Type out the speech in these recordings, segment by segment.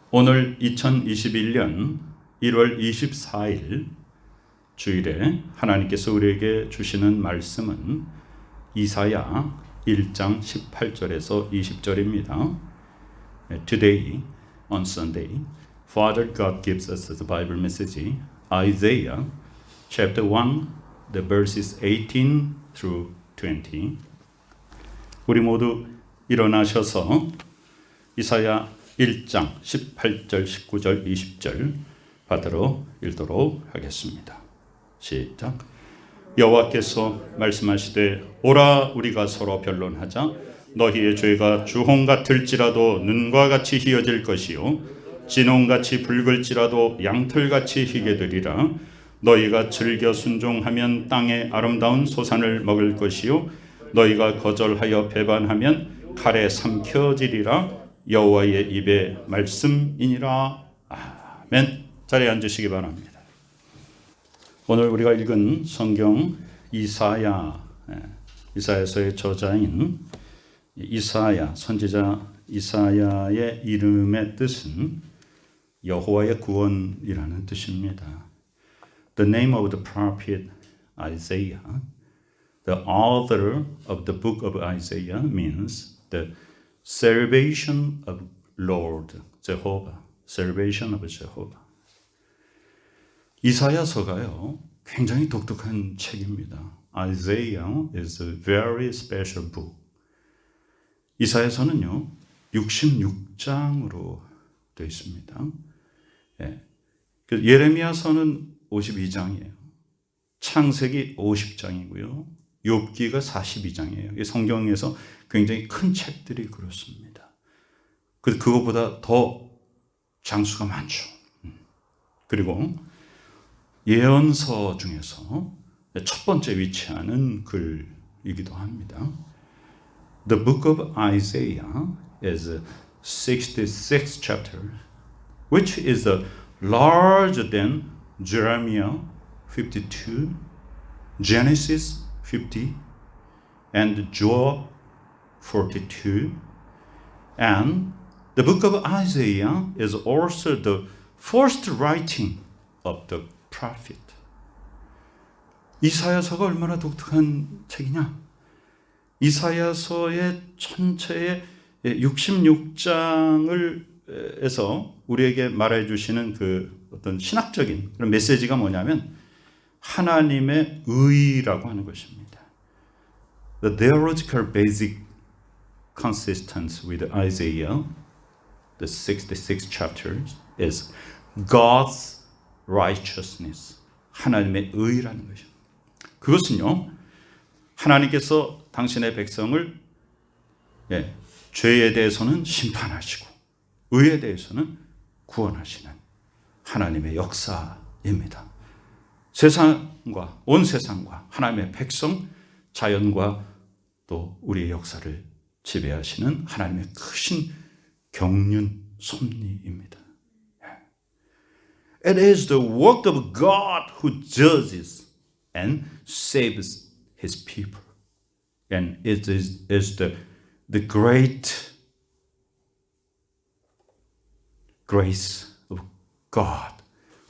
오늘 2021년 1월 24일 주일에 하나님께서 우리에게 주시는 말씀은 이사야 1장 18절에서 20절입니다. Today, on Sunday, Father God gives us the Bible message, Isaiah chapter 1, the verses 18 through 20. 우리 모두 일어나셔서 이사야 1장 18절, 19절, 20절 받들어 읽도록 하겠습니다. 시작. 여호와께서 말씀하시되 오라 우리가 서로 변론하자. 너희의 죄가 주홍 같을지라도 눈과 같이 희어질 것이요 진홍같이 붉을지라도 양털같이 희게 되리라. 너희가 즐겨 순종하면 땅의 아름다운 소산을 먹을 것이요 너희가 거절하여 배반하면 칼에 삼켜지리라. 여호와의 입의 말씀이니라. 아멘. 자리에 앉으시기 바랍니다. 오늘 우리가 읽은 성경 이사야서의 저자인 이사야, 선지자 이사야의 이름의 뜻은 여호와의 구원이라는 뜻입니다. The name of the prophet Isaiah, the author of the book of Isaiah, means the salvation of Lord Jehovah, salvation of Jehovah. 이사야서가요, 굉장히 독특한 책입니다. Isaiah is a very special book. 이사야서는요, 66장으로 되어 있습니다. 예레미야서는 52장이에요. 창세기 50장이고요. 욥기가 42장이에요. 성경에서 굉장히 큰 책들이 그렇습니다. 그것보다 더 장수가 많죠. 그리고 예언서 중에서 첫 번째 위치하는 글이기도 합니다. The book of Isaiah is 66 chapters, which is larger than Jeremiah 52, Genesis 50, and Job 42. And the book of Isaiah is also the first writing of the prophet. 이사야서가 얼마나 독특한 책이냐? 이사야서의 전체의 66장에서 우리에게 말해 주시는 그 어떤 신학적인 그런 메시지가 뭐냐면 하나님의 의라고 하는 것입니다. The theological basic consistence with Isaiah, the 66 chapters, is God's righteousness. 하나님의 의라는 것입니다. 그것은요, 하나님께서 당신의 백성을 죄에 대해서는 심판하시고 의에 대해서는 구원하시는 하나님의 역사입니다. 세상과 온 세상과 하나님의 백성, 자연과 또 우리의 역사를 지배하시는 하나님의 크신 경륜 섭리입니다. It is the work of God who judges and saves His people. And it is the great grace of God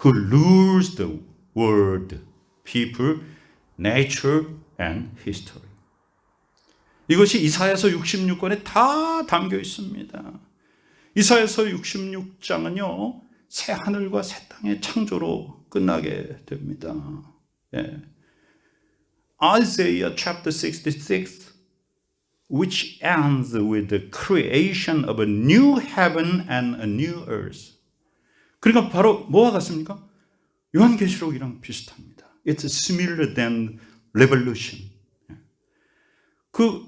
who rules the world, people, nature, and history. 이것이 이사야서 66권에 다 담겨 있습니다. 이사야서 66장은요, 새 하늘과 새 땅의 창조로 끝나게 됩니다. Isaiah chapter 66, which ends with the creation of a new heaven and a new earth. 그러니까 바로 뭐와 같습니까? 요한계시록이랑 비슷합니다. It's similar than Revelation. 그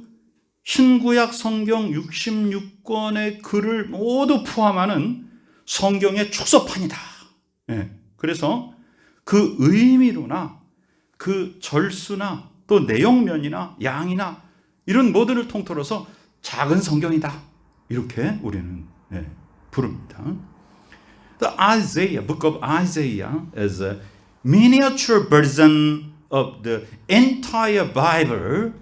신구약 성경 66권의 글을 모두 포함하는 성경의 축소판이다. 그래서 그 의미로나 그 절수나 또 내용면이나 양이나 이런 모두를 통틀어서 작은 성경이다. 이렇게 우리는 부릅니다. The Isaiah, book of Isaiah is a miniature version of the entire Bible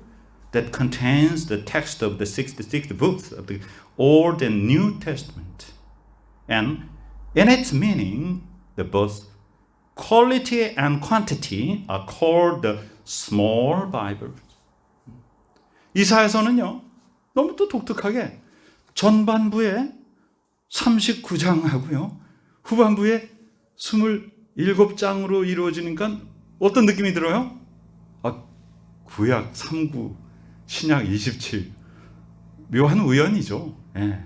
that contains the text of the 66 books of the Old and New Testament. And In its meaning, the both quality and quantity are called the small Bible. 이사야서는요, 너무 또 독특하게 전반부에 39장하고요, 후반부에 27장으로 이루어지니까 어떤 느낌이 들어요? 구약 39, 신약 27. 묘한 우연이죠. 예.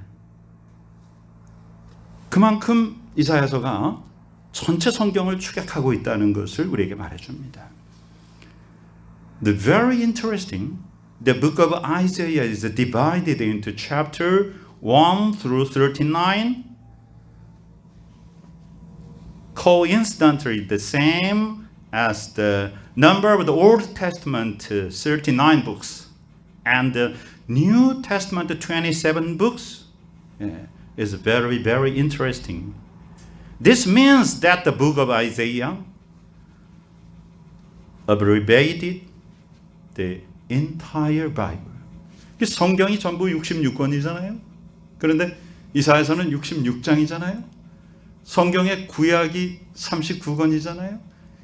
그만큼 이사야서가 전체 성경을 추격하고 있다는 것을 우리에게 말해줍니다. The very interesting, the book of Isaiah is divided into chapter 1 through 39, coincidentally the same as the number of the Old Testament 39 books and the New Testament 27 books. Is very, very interesting. This means that the book of Isaiah abbreviated the entire Bible. 성경이 전부 66권이잖아요. 그런데 이사야서는 66장이잖아요. 성경의 구약이 39권이잖아요.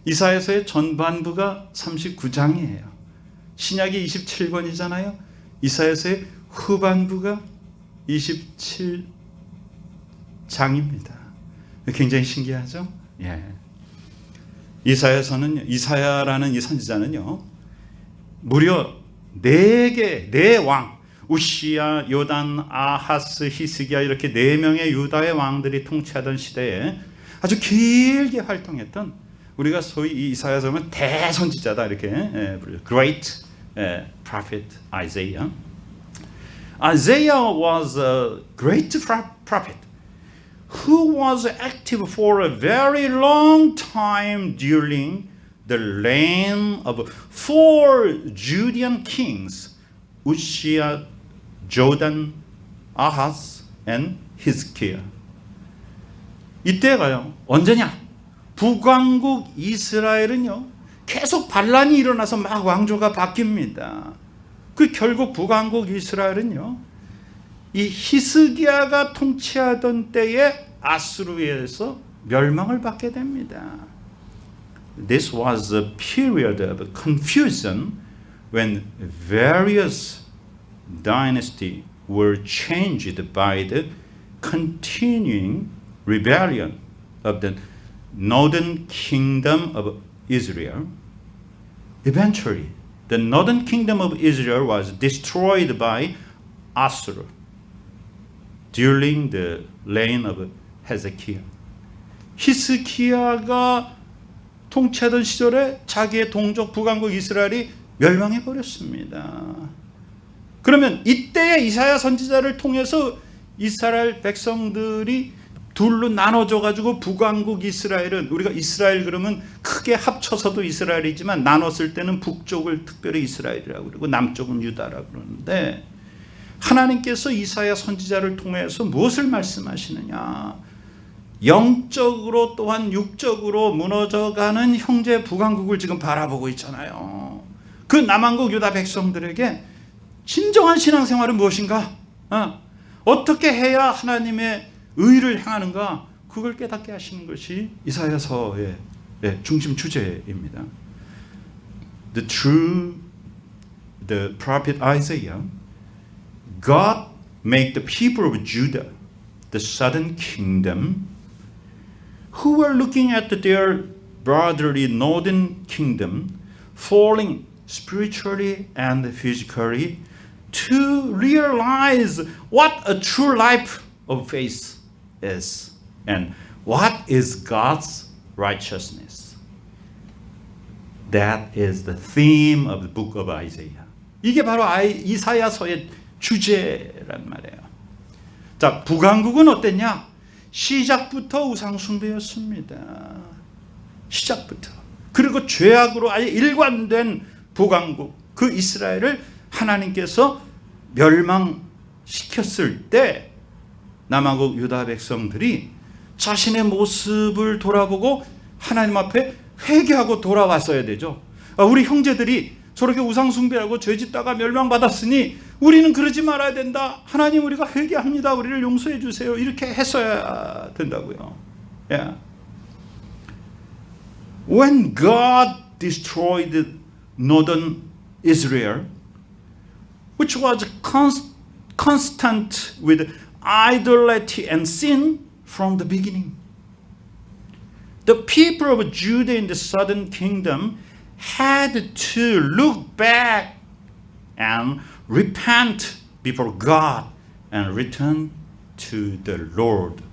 이사야서의 전반부가 39장이에요. 신약이 27권이잖아요. 이사야서의 후반부가 27장입니다. 굉장히 신기하죠? 예. 이사야라는 이 선지자는요, 무려 4 왕, 우시야, 요단, 아하스, 히스기야, 이렇게 4명의 유다의 왕들이 통치하던 시대에 아주 길게 활동했던, 우리가 소위 이 이사야서는 대선지자다 이렇게 부르죠. Great prophet Isaiah. Isaiah was a great prophet who was active for a very long time during the reign of 4 Judean kings, Uzziah, Jotham, Ahaz, and Hezekiah. 이때가요, 언제냐? 북왕국 이스라엘은요, 계속 반란이 일어나서 막 왕조가 바뀝니다. 그 결국 북왕국 이스라엘은요, 이 히스기야가 통치하던 때에 아수르에서 멸망을 받게 됩니다. This was a period of confusion when various dynasties were changed by the continuing rebellion of the northern kingdom of Israel. Eventually, the northern kingdom of Israel was destroyed by Assur during the reign of Hezekiah. 히스기야가 통치하던 시절에 자기의 동족 북왕국 이스라엘이 멸망해 버렸습니다. 그러면 이때의 이사야 선지자를 통해서 이스라엘 백성들이 둘로 나눠져 가지고 북왕국 이스라엘은, 우리가 이스라엘 그러면 크게 합쳐서도 이스라엘이지만 나눴을 때는 북쪽을 특별히 이스라엘이라고 그러고 남쪽은 유다라고 그러는데, 하나님께서 이사야 선지자를 통해서 무엇을 말씀하시느냐? 영적으로 또한 육적으로 무너져가는 형제 북왕국을 지금 바라보고 있잖아요. 그 남왕국 유다 백성들에게 진정한 신앙생활은 무엇인가? 어떻게 해야 하나님의 의를 향하는가? 그걸 깨닫게 하시는 것이 이사야서의 중심 주제입니다. The prophet Isaiah, God made the people of Judah, the southern kingdom, who were looking at their brotherly northern kingdom, falling spiritually and physically, to realize what a true life of faith is and what is God's righteousness. That is the theme of the book of Isaiah. 이게 바로 이사야서의 주제란 말이에요. 자, 북왕국은 어땠냐? 시작부터 우상숭배였습니다. 시작부터. 그리고 죄악으로 아예 일관된 북왕국, 그 이스라엘을 하나님께서 멸망시켰을 때 남왕국 유다 백성들이 자신의 모습을 돌아보고 하나님 앞에 회개하고 돌아왔어야 되죠. 우리 형제들이 저렇게 우상숭배하고 죄짓다가 멸망받았으니 우리는 그러지 말아야 된다. 하나님, 우리가 회개합니다. 우리를 용서해 주세요. 이렇게 했어야 된다고요. Yeah. When God destroyed northern Israel, which was constant with idolatry and sin from the beginning, the people of Judah in the southern kingdom had to look back and repent before God and return to the Lord.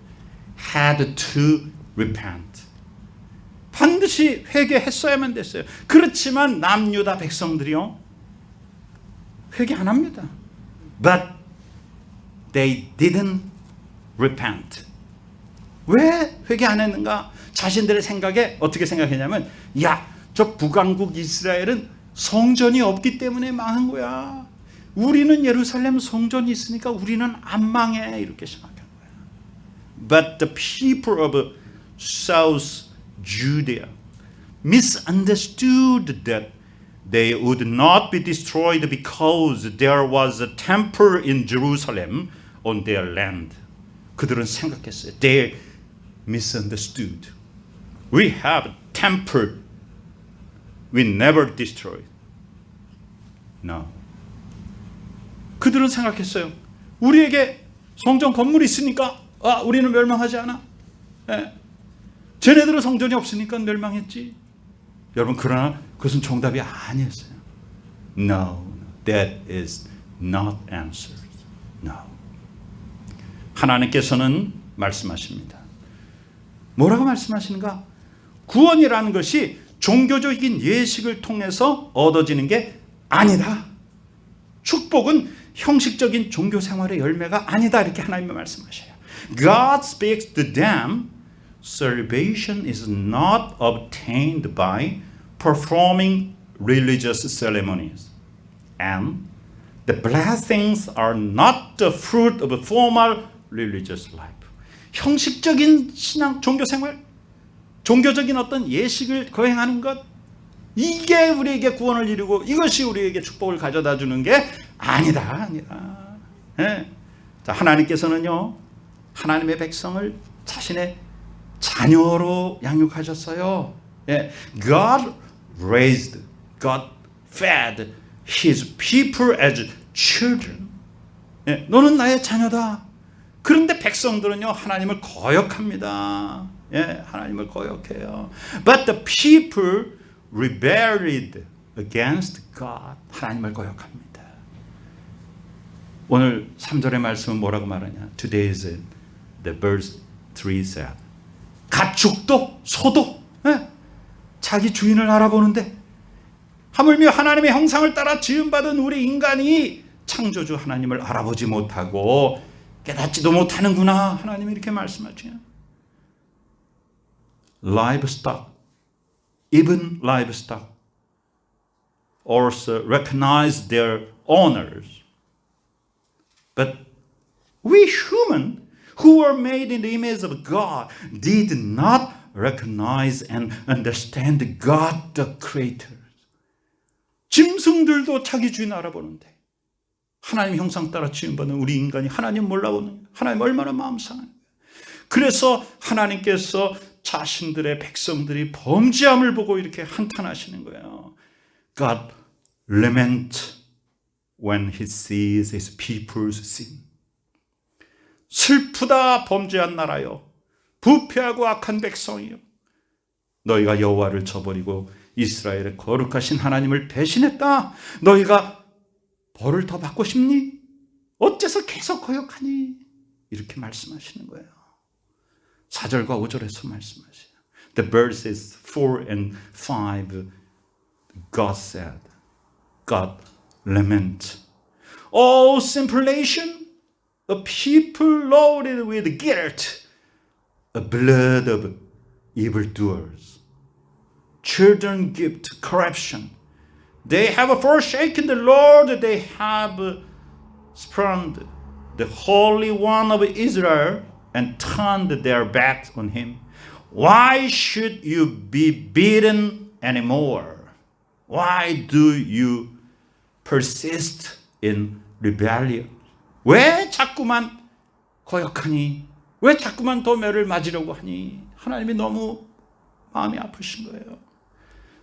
Had to repent. 반드시 회개했어야만 됐어요. 그렇지만 남유다 백성들이요, 회개 안 합니다. But they didn't repent. 왜 회개 안 했는가? 자신들의 생각에 어떻게 생각했냐면, 야, 저 북왕국 이스라엘은 성전이 없기 때문에 망한 거야. 우리는 예루살렘 성전이 있으니까 우리는 안 망해. 이렇게 생각한 거야. But the people of South Judea misunderstood that they would not be destroyed because there was a temple in Jerusalem on their land. 그들은 생각했어요. They misunderstood. We have a temple. We never destroyed. No. 그들은 생각했어요. 우리에게 성전 건물이 있으니까 우리는 멸망하지 않아. 네. 쟤네들은 성전이 없으니까 멸망했지. 여러분, 그러나 그것은 정답이 아니었어요. No, that is not answered. No. 하나님께서는 말씀하십니다. 뭐라고 말씀하시는가? 구원이라는 것이 종교적인 예식을 통해서 얻어지는 게 아니다. 축복은 형식적인 종교 생활의 열매가 아니다. 이렇게 하나님이 말씀하셔요. God speaks to them. Salvation is not obtained by performing religious ceremonies. And the blessings are not the fruit of a formal religious life. 형식적인 신앙, 종교 생활, 종교적인 어떤 예식을 거행하는 것, 이게 우리에게 구원을 이루고 이것이 우리에게 축복을 가져다 주는 게 아니다. 네. 자, 하나님께서는요, 하나님의 백성을 자신의 자녀로 양육하셨어요. 예. God raised, God fed His people as children. 예. 너는 나의 자녀다. 그런데 백성들은요, 하나님을 거역합니다. 예. 하나님을 거역해요. But the people rebelled against God. 하나님을 거역합니다. 오늘 3절의 말씀은 뭐라고 말하냐? Today's the verse 3 said. 가축도 소도 자기 주인을 알아보는데, 하물며 하나님의 형상을 따라 지음받은 우리 인간이 창조주 하나님을 알아보지 못하고 깨닫지도 못하는구나. 하나님이 이렇게 말씀하죠. Livestock, even livestock also recognize their owners. But we human who were made in the image of God did not recognize and understand God the Creator. 짐승들도 자기 주인 알아보는데, 하나님 형상 따라 지음받은 우리 인간이 하나님 몰라보는, 하나님 얼마나 마음 상하는 거예요. 그래서 하나님께서 자신들의 백성들이 범죄함을 보고 이렇게 한탄하시는 거예요. God lament when He sees His people's sin. 슬프다 범죄한 나라여, 부패하고 악한 백성이여, 너희가 여호와를 저버리고 이스라엘의 거룩하신 하나님을 배신했다. 너희가 벌을 더 받고 싶니? 어째서 계속 거역하니? 이렇게 말씀하시는 거예요. 4절과 5절에서 말씀하세요. The verses 4 and 5, God said, God lament. Oh, simple nation, a people loaded with guilt, a blood of evildoers. Children gift corruption. They have forsaken the Lord. They have spurned the Holy One of Israel and turned their backs on Him. Why should you be beaten anymore? Why do you persist in rebellion? 왜 자꾸만 거역하니? 왜 자꾸만 더 매를 맞으려고 하니? 하나님이 너무 마음이 아프신 거예요.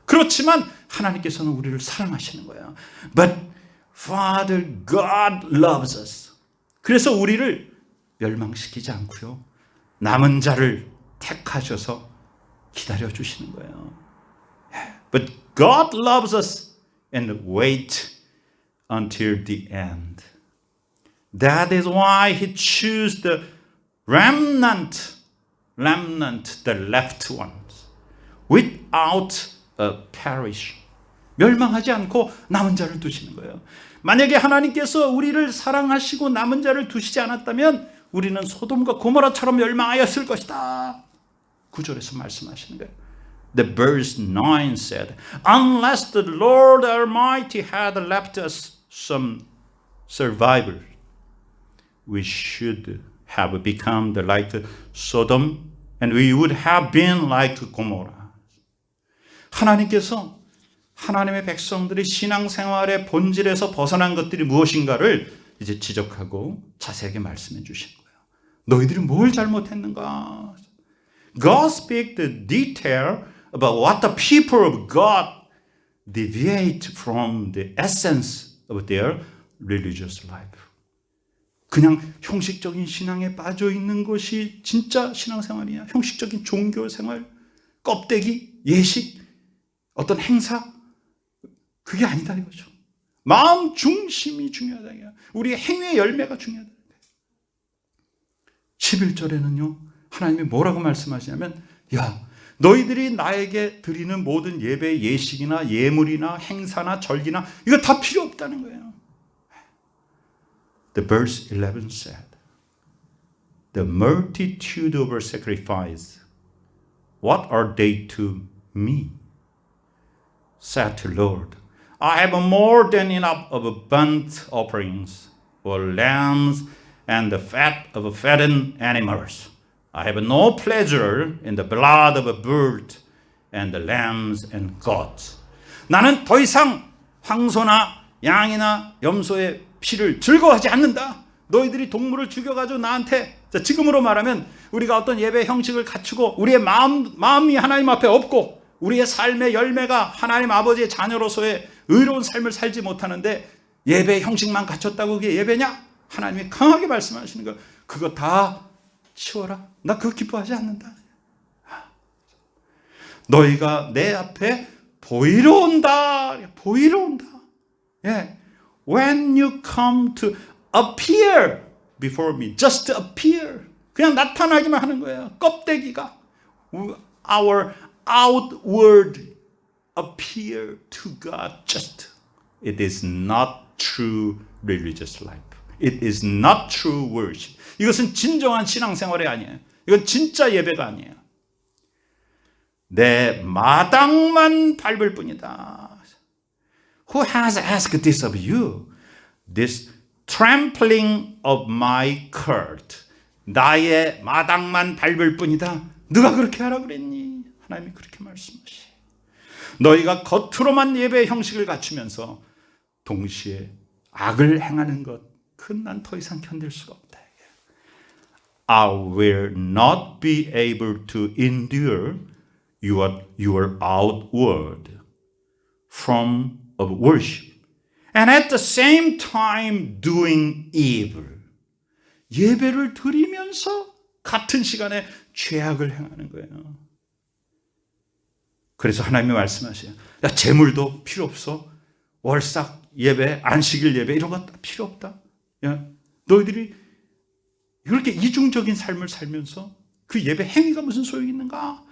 그렇지만 하나님께서는 우리를 사랑하시는 거예요. But Father God loves us. 그래서 우리를 멸망시키지 않고요, 남은 자를 택하셔서 기다려주시는 거예요. But God loves us and wait until the end. That is why He chose the remnant, the left ones, without a perish. 멸망하지 않고 남은 자를 두시는 거예요. 만약에 하나님께서 우리를 사랑하시고 남은 자를 두시지 않았다면 우리는 소돔과 고모라처럼 멸망하였을 것이다. 9절에서 말씀하시는 거예요. The verse 9 said, Unless the Lord Almighty had left us some survivors, we should have become like Sodom and we would have been like Gomorrah. 하나님께서 하나님의 백성들이 신앙생활의 본질에서 벗어난 것들이 무엇인가를 이제 지적하고 자세하게 말씀해 주시는 거예요. 너희들이 뭘 잘못했는가? God speaks the detail about what the people of God deviate from the essence of their religious life. 그냥 형식적인 신앙에 빠져 있는 것이 진짜 신앙생활이냐? 형식적인 종교생활, 껍데기, 예식, 어떤 행사, 그게 아니다 이거죠. 마음 중심이 중요하다. 우리의 행위의 열매가 중요하다. 11절에는요, 하나님이 뭐라고 말씀하시냐면, 야, 너희들이 나에게 드리는 모든 예배, 예식이나 예물이나 행사나 절기나 이거 다 필요 없다는 거예요. The verse 11 said, The multitude of our sacrifice, what are they to me? Said the Lord, I have more than enough of burnt offerings, or lambs and the fat of fattened animals. I have no pleasure in the blood of a bird and the lambs and goats. 나는 더 이상 황소나 양이나 염소의 피를 즐거워하지 않는다. 너희들이 동물을 죽여가지고 나한테, 지금으로 말하면 우리가 어떤 예배 형식을 갖추고 우리의 마음이 하나님 앞에 없고 우리의 삶의 열매가 하나님 아버지의 자녀로서의 의로운 삶을 살지 못하는데 예배 형식만 갖췄다고 그게 예배냐? 하나님이 강하게 말씀하시는 거, 그거 다 치워라. 나 그거 기뻐하지 않는다. 너희가 내 앞에 보이러 온다. 보이러 온다. 예. When you come to appear before me, just appear. 그냥 나타나기만 하는 거예요. 껍데기가. Our outward appear to God just. It is not true religious life. It is not true worship. 이것은 진정한 신앙생활이 아니에요. 이건 진짜 예배가 아니에요. 내 마당만 밟을 뿐이다. Who has asked this of you? This trampling of my court. 나의 마당만 밟을 뿐이다. 누가 그렇게 하라고 그랬니? 하나님이 그렇게 말씀하시. 너희가 겉으로만 예배의 형식을 갖추면서 동시에 악을 행하는 것, 그건 난 더 이상 견딜 수가 없다. I will not be able to endure your outward form of worship, and at the same time doing evil. 예배를 드리면서 같은 시간에 죄악을 행하는 거예요. 그래서 하나님이 말씀하세요. 야, 제물도 필요 없어. 월삭 예배, 안식일 예배 이런 거 필요 없다. 야, 너희들이 이렇게 이중적인 삶을 살면서 그 예배 행위가 무슨 소용이 있는가?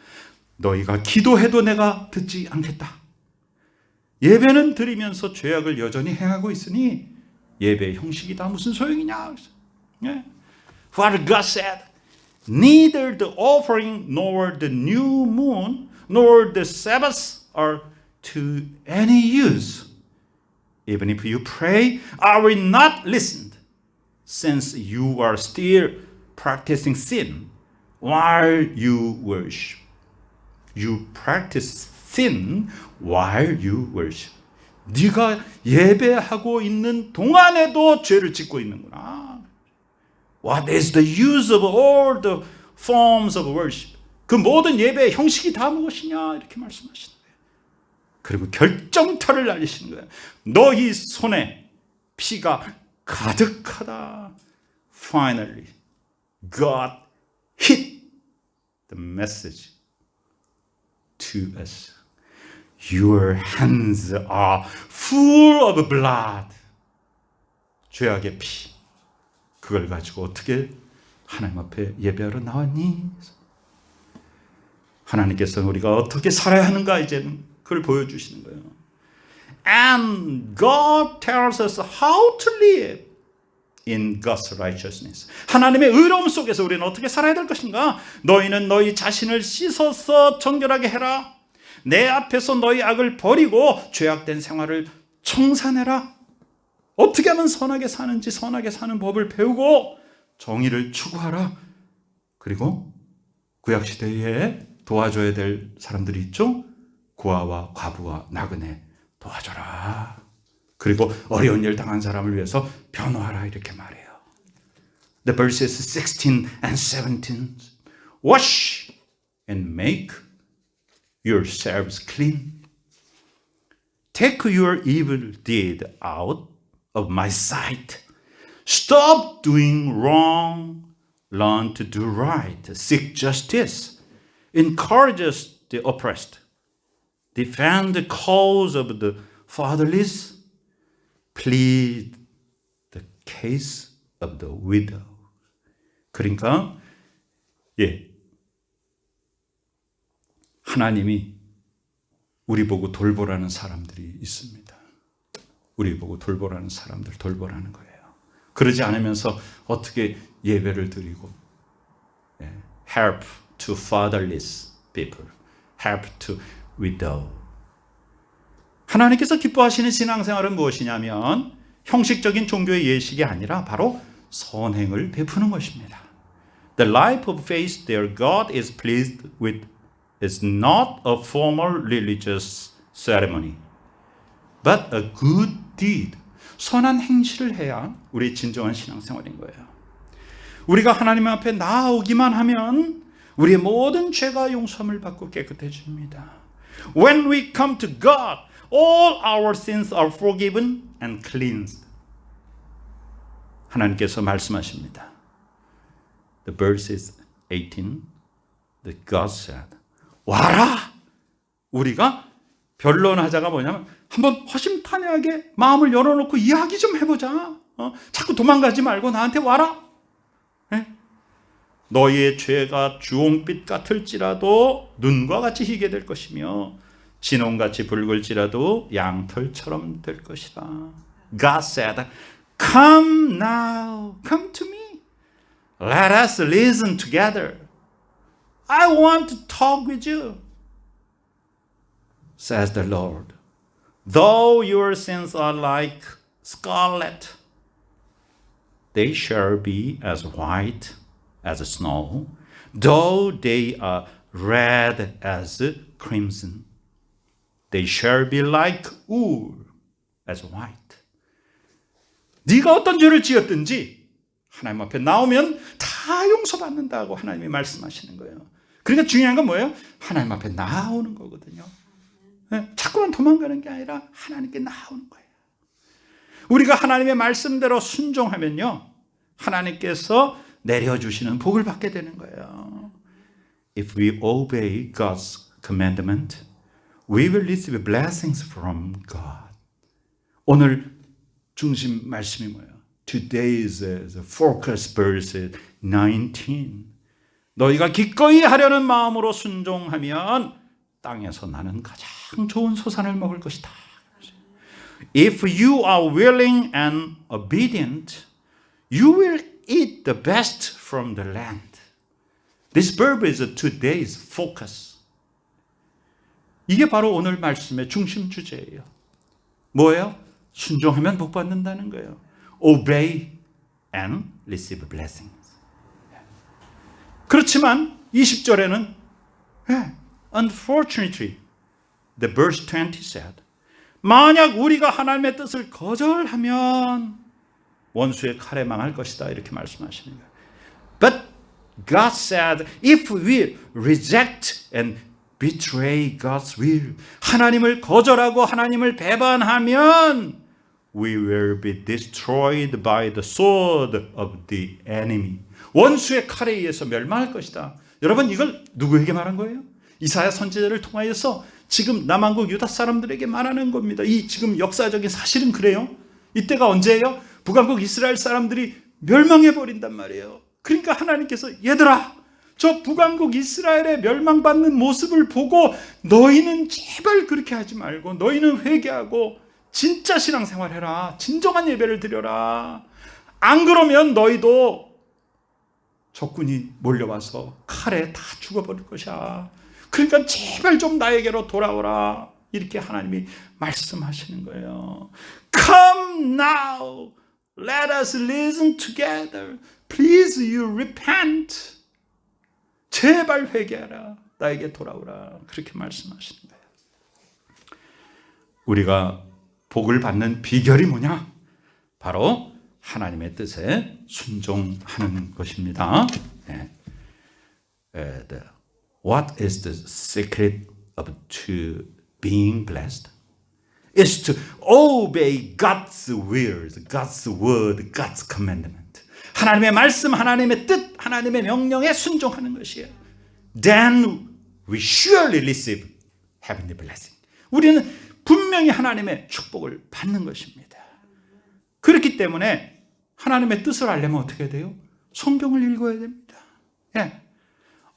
너희가 기도해도 내가 듣지 않겠다. 예배는 드리면서 죄악을 여전히 행하고 있으니 예배의 형식이 다 무슨 소용이냐? 예. What God said, neither the offering nor the new moon nor the Sabbath are to any use. Even if you pray, I will not listen, since you are still practicing sin while you worship. You practice sin while you worship. 네가 예배하고 있는 동안에도 죄를 짓고 있는구나. What is the use of all the forms of worship? 그 모든 예배의 형식이 다 무엇이냐 이렇게 말씀하시는 거예요. 그리고 결정타를 날리시는 거예요. 너희 손에 피가 가득하다. Finally, God hit the message to us. Your hands are full of blood. 죄악의 피. 그걸 가지고 어떻게 하나님 앞에 예배하러 나왔니? 하나님께서는 우리가 어떻게 살아야 하는가 이제는 그걸 보여주시는 거예요. And God tells us how to live in God's righteousness. 하나님의 의로움 속에서 우리는 어떻게 살아야 될 것인가? 너희는 너희 자신을 씻어서 정결하게 해라. 내 앞에서 너희 악을 버리고 죄악된 생활을 청산해라. 어떻게 하면 선하게 사는지 선하게 사는 법을 배우고 정의를 추구하라. 그리고 구약시대에 도와줘야 될 사람들이 있죠. 고아와 과부와 나그네 도와줘라. 그리고 어려운 일 당한 사람을 위해서 변호하라 이렇게 말해요. The verses 16 and 17 Wash and make yourselves clean. Take your evil deed out of my sight. Stop doing wrong. Learn to do right. Seek justice. Encourage the oppressed. Defend the cause of the fatherless. Plead the case of the widow. 그러니까 하나님이 우리 보고 돌보라는 사람들이 있습니다. 우리 보고 돌보라는 사람들 돌보라는 거예요. 그러지 않으면서 어떻게 예배를 드리고 help to fatherless people, help to widow. 하나님께서 기뻐하시는 신앙생활은 무엇이냐면 형식적인 종교의 예식이 아니라 바로 선행을 베푸는 것입니다. The life of faith that God is pleased with is not a formal religious ceremony, but a good deed. 선한 행실을 해야 우리 진정한 신앙생활인 거예요. 우리가 하나님 앞에 나아오기만 하면 우리의 모든 죄가 용서함을 받고 깨끗해집니다. When we come to God, all our sins are forgiven and cleansed. 하나님께서 말씀하십니다. The verse is 18. That God said, 와라! 우리가 변론하자가 뭐냐면 한번 허심탄회하게 마음을 열어놓고 이야기 좀 해보자. 자꾸 도망가지 말고 나한테 와라. 네? 너희의 죄가 주홍빛 같을지라도 눈과 같이 희게 될 것이며 진홍같이 붉을지라도 양털처럼 될 것이다. God said, Come now, come to me. Let us listen together. I want to talk with you. Says the Lord. Though your sins are like scarlet, they shall be as white as snow. Though they are red as crimson, they shall be like wool as white. 네가 어떤 죄를 지었든지 하나님 앞에 나오면 다 용서받는다고 하나님이 말씀하시는 거예요. 그러니까 중요한 건 뭐예요? 하나님 앞에 나오는 거거든요. 자꾸만 도망가는 게 아니라 하나님께 나오는 거예요. 우리가 하나님의 말씀대로 순종하면요, 하나님께서 내려주시는 복을 받게 되는 거예요. If we obey God's commandment, we will receive blessings from God. 오늘 중심 말씀이 뭐예요? Today's focus verse 19. 너희가 기꺼이 하려는 마음으로 순종하면 땅에서 나는 가장 좋은 소산을 먹을 것이다. If you are willing and obedient, you will eat the best from the land. This verb is today's focus. 이게 바로 오늘 말씀의 중심 주제예요. 뭐예요? 순종하면 복 받는다는 거예요. Obey and receive blessings. 그렇지만 20절에는 Unfortunately, the verse 20 said, 만약 우리가 하나님의 뜻을 거절하면 원수의 칼에 망할 것이다 이렇게 말씀하시는 거예요. But God said, if we reject and betray God's will, 하나님을 거절하고 하나님을 배반하면 we will be destroyed by the sword of the enemy. 원수의 칼에 의해서 멸망할 것이다. 여러분 이걸 누구에게 말한 거예요? 이사야 선지자를 통하여서 지금 남한국 유다 사람들에게 말하는 겁니다. 이 지금 역사적인 사실은 그래요. 이때가 언제예요? 북한국 이스라엘 사람들이 멸망해 버린단 말이에요. 그러니까 하나님께서 얘들아, 저 북한국 이스라엘의 멸망받는 모습을 보고 너희는 제발 그렇게 하지 말고 너희는 회개하고 진짜 신앙생활 해라. 진정한 예배를 드려라. 안 그러면 너희도 적군이 몰려와서 칼에 다 죽어버릴 것이야. 그러니까 제발 좀 나에게로 돌아오라. 이렇게 하나님이 말씀하시는 거예요. Come now, let us listen together. Please you repent. 제발 회개하라. 나에게 돌아오라. 그렇게 말씀하시는 거예요. 우리가 복을 받는 비결이 뭐냐? 바로 하나님의 뜻에 순종하는 것입니다. 네. What is the secret of to being blessed? It's to obey God's will, God's word, God's commandment. 하나님의 말씀, 하나님의 뜻, 하나님의 명령에 순종하는 것이에요. Then we surely receive heavenly blessing. 우리는 분명히 하나님의 축복을 받는 것입니다. 그렇기 때문에 하나님의 뜻을 알려면 어떻게 돼요? 성경을 읽어야 됩니다. 예.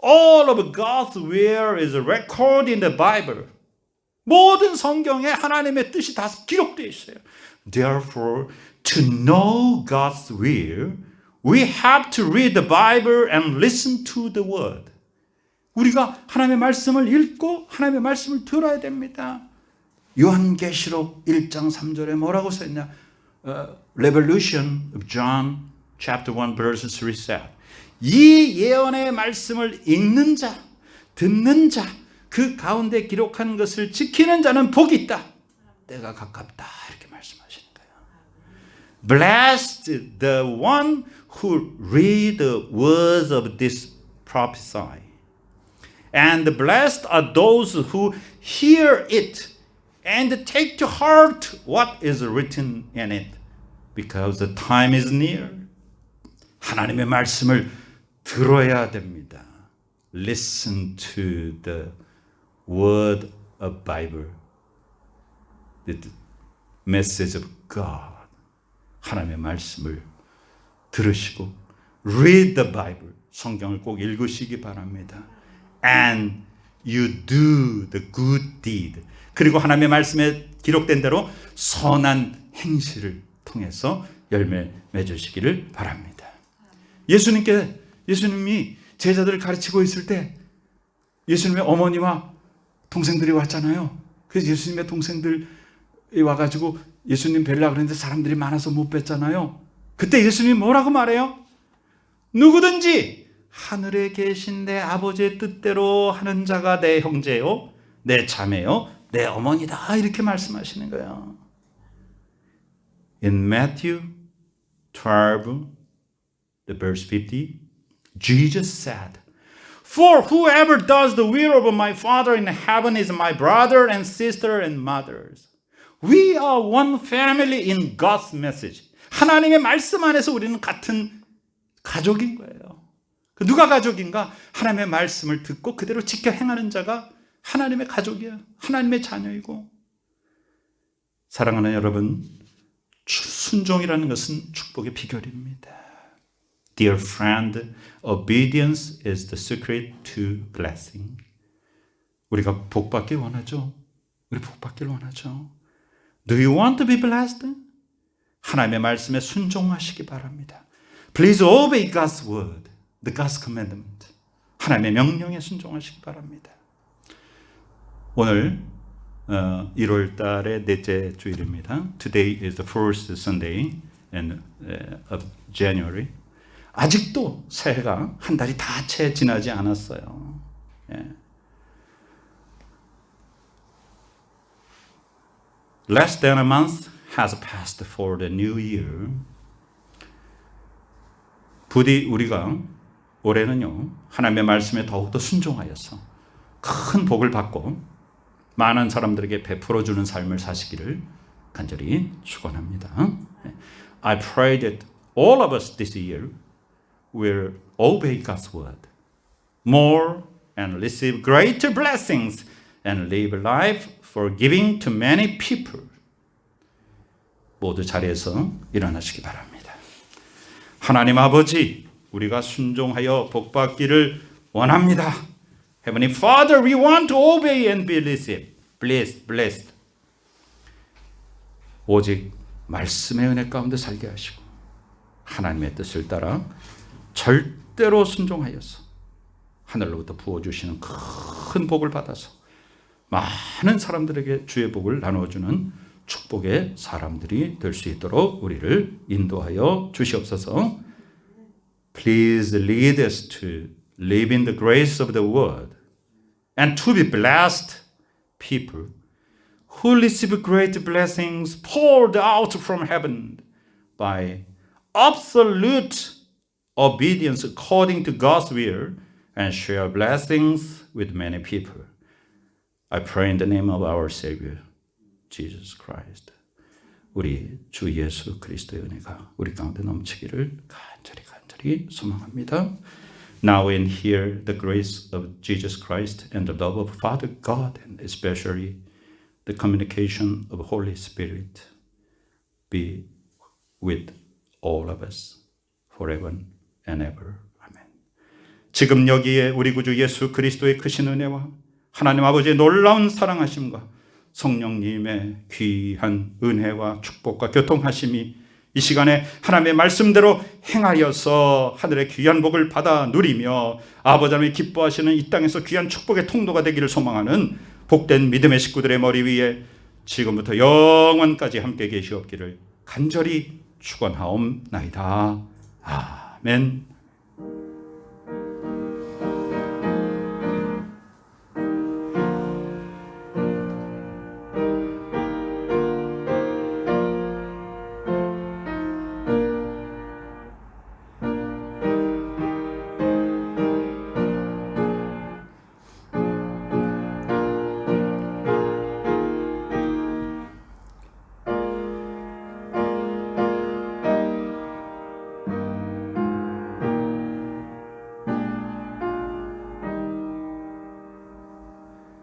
All of God's will is recorded in the Bible. 모든 성경에 하나님의 뜻이 다 기록되어 있어요. Therefore, to know God's will, we have to read the Bible and listen to the word. 우리가 하나님의 말씀을 읽고 하나님의 말씀을 들어야 됩니다. 요한계시록 1장 3절에 뭐라고 써있냐? Revelation of John chapter 1 verse 3 said, 이 예언의 말씀을 읽는 자, 듣는 자, 그 가운데 기록한 것을 지키는 자는 복이 있다. 때가 가깝다. 이렇게 말씀하시는 거예요. Blessed the one who read the words of this prophecy. And blessed are those who hear it and take to heart what is written in it, because the time is near. 하나님의 말씀을 들어야 됩니다. Listen to the word of Bible, the message of God. 하나님의 말씀을 들으시고 read the Bible, 성경을 꼭 읽으시기 바랍니다. And you do the good deed. 그리고 하나님의 말씀에 기록된 대로 선한 행실을 통해서 열매 맺으시기를 바랍니다. 예수님이 제자들을 가르치고 있을 때 예수님의 어머니와 동생들이 왔잖아요. 그래서 예수님의 동생들이 와가지고 예수님 뵈려고 그랬는데 사람들이 많아서 못 뵀잖아요. 그때 예수님이 뭐라고 말해요? 누구든지 하늘에 계신 내 아버지의 뜻대로 하는 자가 내 형제요, 내 자매요, 내 어머니다. 이렇게 말씀하시는 거예요. In Matthew 12, the verse 50, Jesus said, For whoever does the will of my Father in heaven is my brother and sister and mothers. We are one family in God's message. 하나님의 말씀 안에서 우리는 같은 가족인 거예요. 누가 가족인가? 하나님의 말씀을 듣고 그대로 지켜 행하는 자가 하나님의 가족이에요. 하나님의 자녀이고. 사랑하는 여러분, 순종이라는 것은 축복의 비결입니다. Dear friend, obedience is the secret to blessing. 우리가 복받길 원하죠? 우리 복받길 원하죠? Do you want to be blessed? 하나님의 말씀에 순종하시기 바랍니다. Please obey God's word, the God's commandment. 하나님의 명령에 순종하시기 바랍니다. 오늘 1월 달의 넷째 주일입니다. Today is the first Sunday of January. 아직도 새해가 한 달이 다 채 지나지 않았어요. 예. Less than a month has passed for the new year. 부디 우리가 올해는요, 하나님의 말씀에 더욱더 순종하여서 큰 복을 받고 많은 사람들에게 베풀어주는 삶을 사시기를 간절히 축원합니다. I pray that all of us this year will obey God's word more and receive greater blessings and live life for giving to many people. 모두 자리에서 일어나시기 바랍니다. 하나님 아버지, 우리가 순종하여 복받기를 원합니다. Heavenly Father, we want to obey and be blessed. 오직 말씀의 은혜 가운데 살게 하시고 하나님의 뜻을 따라 절대로 순종하여서 하늘로부터 부어주시는 큰 복을 받아서 많은 사람들에게 주의 복을 나누어주는 축복의 사람들이 될 수 있도록 우리를 인도하여 주시옵소서. Please lead us to live in the grace of the word and to be blessed people who receive great blessings poured out from heaven by absolute obedience according to God's will and share blessings with many people. I pray in the name of our Savior, Jesus Christ. 우리 주 예수 그리스도의 은혜가 우리 가운데 넘치기를 간절히 소망합니다. Now and here the grace of Jesus Christ and the love of Father God and especially the communication of Holy Spirit be with all of us forever and ever. 아멘. 지금 여기에 우리 구주 예수 그리스도의 크신 은혜와 하나님 아버지의 놀라운 사랑하심과 성령님의 귀한 은혜와 축복과 교통하심이 이 시간에 하나님의 말씀대로 행하여서 하늘의 귀한 복을 받아 누리며 아버지 하나님이 기뻐하시는 이 땅에서 귀한 축복의 통로가 되기를 소망하는 복된 믿음의 식구들의 머리 위에 지금부터 영원까지 함께 계시옵기를 간절히 축원하옵나이다. 아멘.